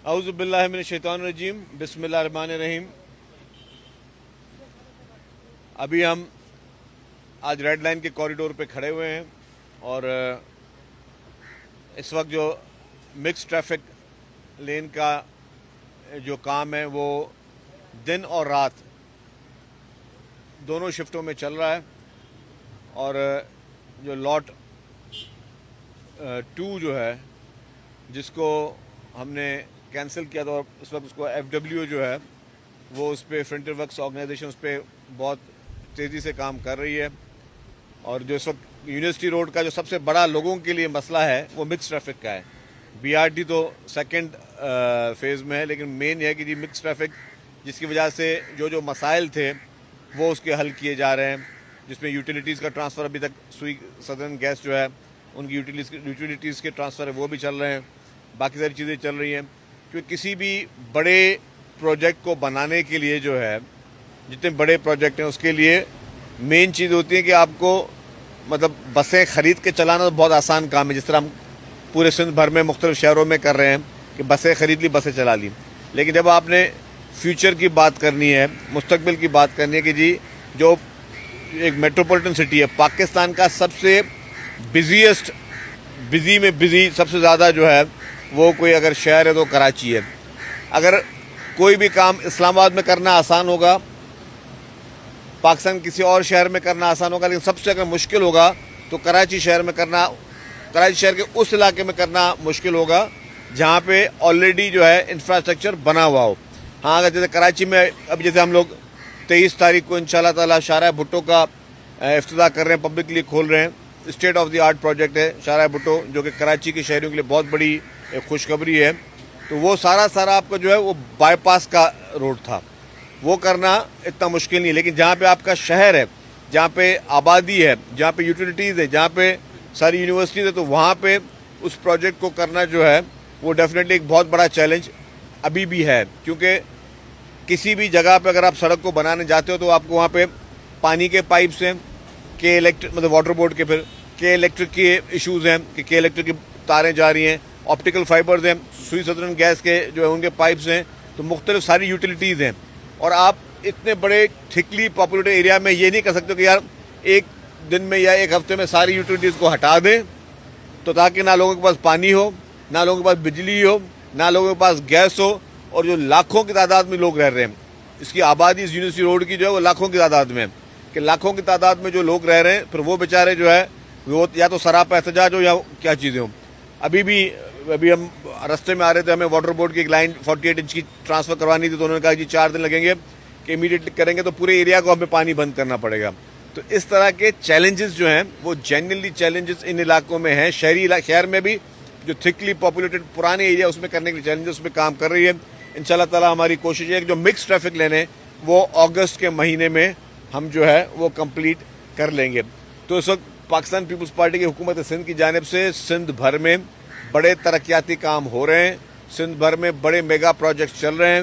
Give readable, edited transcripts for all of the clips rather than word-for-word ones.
اعوذ باللہ من الشیطان الرجیم، بسم اللہ الرحمن الرحیم۔ ابھی ہم آج ریڈ لائن کے کوریڈور پہ کھڑے ہوئے ہیں اور اس وقت جو مکس ٹریفک لین کا جو کام ہے وہ دن اور رات دونوں شفٹوں میں چل رہا ہے، اور جو لاٹ 2 جو ہے جس کو ہم نے کینسل کیا تھا، اور اس وقت اس کو FW جو ہے وہ اس پہ فرنٹر ورکس آرگنائزیشن اس پہ بہت تیزی سے کام کر رہی ہے، اور جو اس وقت یونیورسٹی روڈ کا جو سب سے بڑا لوگوں کے لیے مسئلہ ہے وہ مکس ٹریفک کا ہے۔ BRT تو سیکنڈ فیز میں ہے، لیکن مین یہ ہے کہ جی مکس ٹریفک جس کی وجہ سے جو مسائل تھے وہ اس کے حل کیے جا رہے ہیں، جس میں یوٹیلیٹیز کا ٹرانسفر ابھی تک سوئی سدرن گیس جو ہے ان کی یوٹیلیٹیز کے ٹرانسفر ہے وہ بھی چل رہے ہیں، باقی ساری چیزیں چل رہی ہیں۔ کیونکہ کسی بھی بڑے پروجیکٹ کو بنانے کے لیے جو ہے، جتنے بڑے پروجیکٹ ہیں اس کے لیے مین چیز ہوتی ہے کہ آپ کو مطلب بسیں خرید کے چلانا تو بہت آسان کام ہے، جس طرح ہم پورے سندھ بھر میں مختلف شہروں میں کر رہے ہیں کہ بسیں خرید لی، بسیں چلا لی۔ لیکن جب آپ نے فیوچر کی بات کرنی ہے، مستقبل کی بات کرنی ہے کہ جی جو ایک میٹروپولیٹن سٹی ہے، پاکستان کا سب سے بزی میں بزی سب سے زیادہ جو ہے وہ کوئی اگر شہر ہے تو کراچی ہے۔ اگر کوئی بھی کام اسلام آباد میں کرنا آسان ہوگا، پاکستان کسی اور شہر میں کرنا آسان ہوگا، لیکن سب سے اگر مشکل ہوگا تو کراچی شہر میں کرنا، کراچی شہر کے اس علاقے میں کرنا مشکل ہوگا جہاں پہ آلریڈی جو ہے انفراسٹرکچر بنا ہوا ہو۔ ہاں، اگر جیسے کراچی میں اب جیسے ہم لوگ 23 تاریخ کو انشاءاللہ تعالی شارع بھٹو کا افتتاح کر رہے ہیں، پبلکلی کھول رہے ہیں۔ State of the art project ہے شارع بھٹو، جو کہ کراچی کے شہریوں کے لیے بہت بڑی ایک خوشخبری ہے۔ تو وہ سارا آپ کا جو ہے وہ بائی پاس کا روڈ تھا، وہ کرنا اتنا مشکل نہیں، لیکن جہاں پہ آپ کا شہر ہے، جہاں پہ آبادی ہے، جہاں پہ یوٹیلیٹیز ہے، جہاں پہ ساری یونیورسٹیز ہے، تو وہاں پہ اس پروجیکٹ کو کرنا جو ہے وہ ڈیفینیٹلی ایک بہت بڑا چیلنج ابھی بھی ہے۔ کیونکہ کسی بھی جگہ پہ اگر آپ سڑک کو بنانے جاتے ہو تو آپ کو وہاں پہ پانی کے پائپس ہیں، کہ مطلب واٹر بورڈ کے، پھر کہ الیکٹرک کے ایشوز ہیں کہ الیکٹرک کی تاریں جا رہی ہیں، آپٹیکل فائبرز ہیں، سوئی سدرن گیس کے جو ہے ان کے پائپس ہیں، تو مختلف ساری یوٹیلیٹیز ہیں۔ اور آپ اتنے بڑے تھکلی پاپولیٹڈ ایریا میں یہ نہیں کر سکتے کہ یار ایک دن میں یا ایک ہفتے میں ساری یوٹیلیٹیز کو ہٹا دیں، تو تاکہ نہ لوگوں کے پاس پانی ہو، نہ لوگوں کے پاس بجلی ہو، نہ لوگوں کے پاس گیس ہو، اور جو لاکھوں کی تعداد میں لوگ رہ رہے ہیں، اس کی آبادی اس یونیورسٹی روڈ کی جو ہے وہ لاکھوں کی تعداد میں ہے، کہ لاکھوں کی تعداد میں جو لوگ رہ رہے ہیں، پھر وہ بیچارے جو ہے وہ یا تو سراپا احتجاج ہو یا کیا چیزیں ہوں۔ ابھی ہم رستے میں آ رہے تھے، ہمیں واٹر بورڈ کی ایک لائن 48 انچ کی ٹرانسفر کروانی تھی، تو انہوں نے کہا کہ 4 دن لگیں گے، کہ امیڈیٹلی کریں گے تو پورے ایریا کو ہمیں پانی بند کرنا پڑے گا۔ تو اس طرح کے چیلنجز جو ہیں وہ جینرلی چیلنجز ان علاقوں میں ہیں، شہر میں بھی جو تھکلی پاپولیٹڈ پرانے ایریا اس میں کرنے کے چیلنجز اس میں کام کر رہی ہے۔ انشاءاللہ تعالی ہماری کوشش ہے کہ جو مکس ٹریفک لینے وہ اگست کے مہینے میں ہم جو ہے وہ کمپلیٹ کر لیں گے۔ تو اس وقت پاکستان پیپلز پارٹی کی حکومت سندھ کی جانب سے سندھ بھر میں بڑے ترقیاتی کام ہو رہے ہیں، سندھ بھر میں بڑے میگا پروجیکٹس چل رہے ہیں،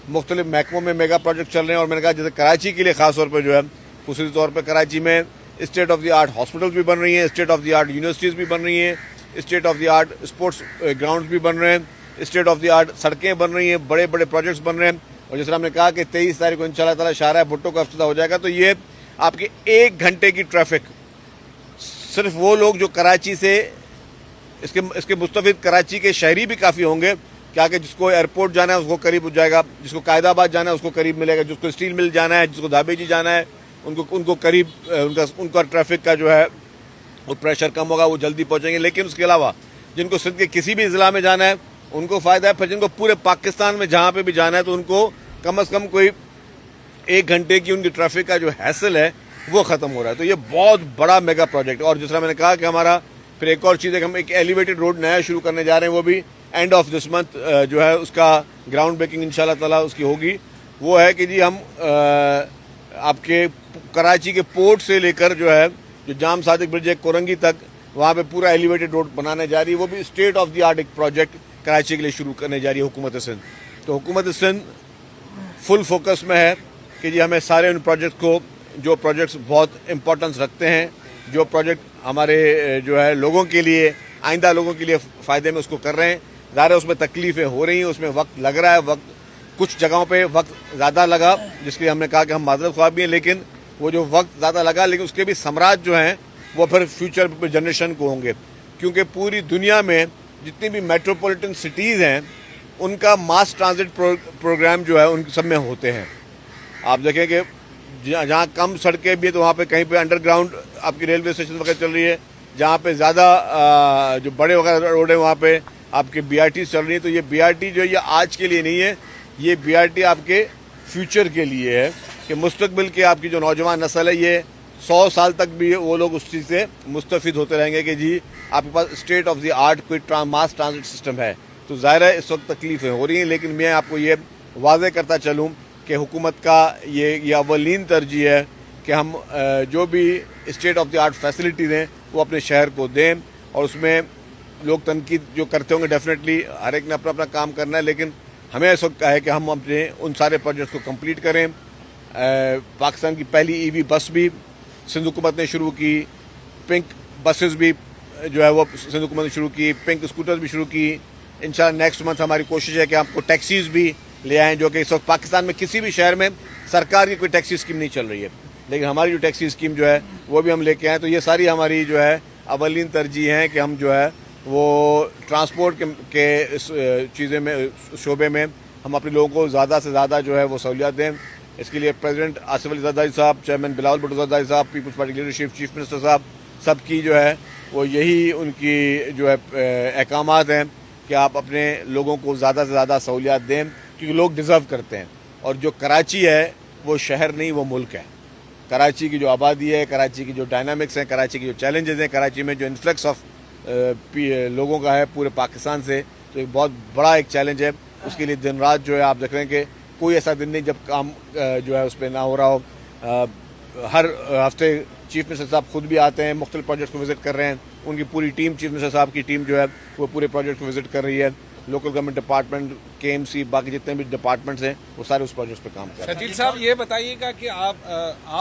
مختلف محکموں میں میگا پروجیکٹ چل رہے ہیں، اور میں نے کہا جیسے کراچی کے لیے خاص طور پہ جو ہے خصوصی طور پہ کراچی میں state of the art hospitals بھی بن رہی ہیں، state of the art universities بھی بن رہی ہیں، state of the art sports grounds بھی بن رہے ہیں، اسٹیٹ آف دی آرٹ سڑکیں بن رہی ہیں، بڑے بڑے پروجیکٹس بن رہے ہیں۔ اور جس طرح ہم نے کہا کہ 23 تاریخ کو انشاءاللہ تعالی شارع بھٹو کا افتتاح ہو جائے گا، تو یہ آپ کے 1 گھنٹے کی ٹریفک صرف وہ لوگ جو کراچی سے اس کے مستفید کراچی کے شہری بھی کافی ہوں گے، کیا کہ جس کو ایئرپورٹ جانا ہے اس کو قریب ہو جائے گا، جس کو قائد آباد جانا ہے اس کو قریب ملے گا، جس کو اسٹیل مل جانا ہے، جس کو دھابے جی جانا ہے ان کو قریب ان کا ٹریفک کا جو ہے وہ پریشر کم ہوگا، وہ جلدی پہنچیں گے۔ لیکن اس کے علاوہ جن کو سندھ کے کسی بھی ضلع میں جانا ہے ان کو فائدہ ہے، پھر جن کو پورے پاکستان میں جہاں پہ بھی جانا ہے تو ان کو کم از کم کوئی 1 گھنٹے کی ان کی ٹریفک کا جو حیصل ہے وہ ختم ہو رہا ہے۔ تو یہ بہت بڑا میگا پروجیکٹ ہے۔ اور جس طرح میں نے کہا کہ ہمارا پھر ایک اور چیز ہے کہ ہم ایک ایلیویٹڈ روڈ نیا شروع کرنے جا رہے ہیں، وہ بھی اینڈ آف دس منتھ جو ہے اس کا گراؤنڈ بریکنگ انشاءاللہ تعالی اس کی ہوگی۔ وہ ہے کہ جی ہم آپ کے کراچی کے پورٹ سے لے کر جو ہے جو جام صادق برج ہے کورنگی تک، وہاں پہ پورا ایلیویٹڈ روڈ بنانے جا رہی ہے، وہ بھی اسٹیٹ آف دی آرٹ ایک پروجیکٹ کراچی کے لیے شروع کرنے جا رہی ہے حکومت سندھ۔ تو حکومت سندھ فل فوکس میں ہے کہ جی ہمیں سارے ان پروجیکٹ کو، جو پروجیکٹس بہت امپورٹنس رکھتے ہیں، جو پروجیکٹ ہمارے جو ہے لوگوں کے لیے، آئندہ لوگوں کے لیے فائدے میں، اس کو کر رہے ہیں، ظاہر ہے اس میں تکلیفیں ہو رہی ہیں, اس میں وقت لگ رہا ہے, کچھ جگہوں پہ وقت زیادہ لگا جس کے لیے ہم نے کہا کہ ہم معذرت خواہ بھی ہیں, لیکن وہ جو وقت زیادہ لگا لیکن اس کے بھی ثمرات جو ہیں وہ پھر فیوچر جنریشن کو ہوں گے, کیونکہ پوری دنیا میں جتنی بھی میٹروپولیٹن سٹیز ہیں ان کا ماس ٹرانزٹ پروگرام جو ہے ان سب میں ہوتے ہیں. آپ دیکھیں کہ جہاں کم سڑکیں بھی ہیں تو وہاں پہ کہیں پہ انڈر گراؤنڈ آپ کی ریلوے اسٹیشن وغیرہ چل رہی ہے, جہاں پہ زیادہ جو بڑے وغیرہ روڈ ہیں وہاں پہ آپ کے بی آر ٹی چل رہی ہیں. تو یہ بی آر ٹی جو ہے یہ آج کے لیے نہیں ہے, یہ بی آر ٹی آپ کے فیوچر کے لیے ہے کہ مستقبل کے آپ کی جو نوجوان نسل ہے یہ 100 سال تک بھی وہ لوگ اس چیز سے مستفید ہوتے رہیں گے کہ جی آپ کے پاس اسٹیٹ آف دی آرٹ کوئی ماس ٹرانزٹ سسٹم ہے. تو ظاہر ہے اس وقت تکلیفیں ہو رہی ہیں, لیکن میں آپ کو یہ واضح کرتا چلوں کہ حکومت کا یہ اولین ترجیح ہے کہ ہم جو بھی state of the art facilities ہیں وہ اپنے شہر کو دیں, اور اس میں لوگ تنقید جو کرتے ہوں گے ڈیفینیٹلی ہر ایک نے اپنا اپنا کام کرنا ہے, لیکن ہمیں اس وقت ہے کہ ہم اپنے ان سارے پروجیکٹس کو کمپلیٹ کریں. پاکستان کی پہلی ای وی بس بھی سندھ حکومت نے شروع کی, پنک بسز بھی جو ہے وہ سندھ حکومت نے شروع کی, پنک اسکوٹرز بھی شروع کی. انشاءاللہ نیکسٹ منتھ ہماری کوشش ہے کہ آپ کو ٹیکسیز بھی لے آئیں, جو کہ اس وقت پاکستان میں کسی بھی شہر میں سرکار کی کوئی ٹیکسی اسکیم نہیں چل رہی ہے, لیکن ہماری جو ٹیکسی اسکیم جو ہے وہ بھی ہم لے کے آئیں. تو یہ ساری ہماری جو ہے اولین ترجیح ہیں کہ ہم جو ہے وہ ٹرانسپورٹ کے چیزیں میں شعبے میں ہم اپنے لوگوں کو زیادہ سے زیادہ جو ہے وہ سہولیات دیں. اس کے لیے پریزیڈنٹ آصف علی زرداری صاحب, چیئرمین بلاول بھٹو زرداری صاحب, peoples party leadership, chief minister صاحب, سب کی جو ہے وہ یہی ان کی جو ہے احکامات ہیں کہ آپ اپنے لوگوں کو زیادہ سے زیادہ سہولیات دیں, کیونکہ لوگ ڈیزرو کرتے ہیں. اور جو کراچی ہے وہ شہر نہیں وہ ملک ہے. کراچی کی جو آبادی ہے, کراچی کی جو ڈائنامکس ہیں, کراچی کی جو چیلنجز ہیں, کراچی میں جو انفلکس آف لوگوں کا ہے پورے پاکستان سے, تو ایک بہت بڑا ایک چیلنج ہے. اس کے لیے دن رات جو ہے آپ دیکھ رہے ہیں کہ کوئی ایسا دن نہیں جب کام جو ہے اس پہ نہ ہو رہا ہو. ہر ہفتے چیف منسٹر صاحب خود بھی آتے ہیں, مختلف پروجیکٹس کو وزٹ کر رہے ہیں. ان کی پوری ٹیم, چیف منسٹر صاحب کی ٹیم جو ہے وہ پورے پروجیکٹ کو وزٹ کر رہی ہے. لوکل گورنمنٹ ڈپارٹمنٹ, کے ایم سی, باقی جتنے بھی ڈپارٹمنٹس ہیں وہ سارے اس پروجیکٹس پہ کام کر رہے ہیں. شجیل صاحب یہ بتائیے گا کہ آپ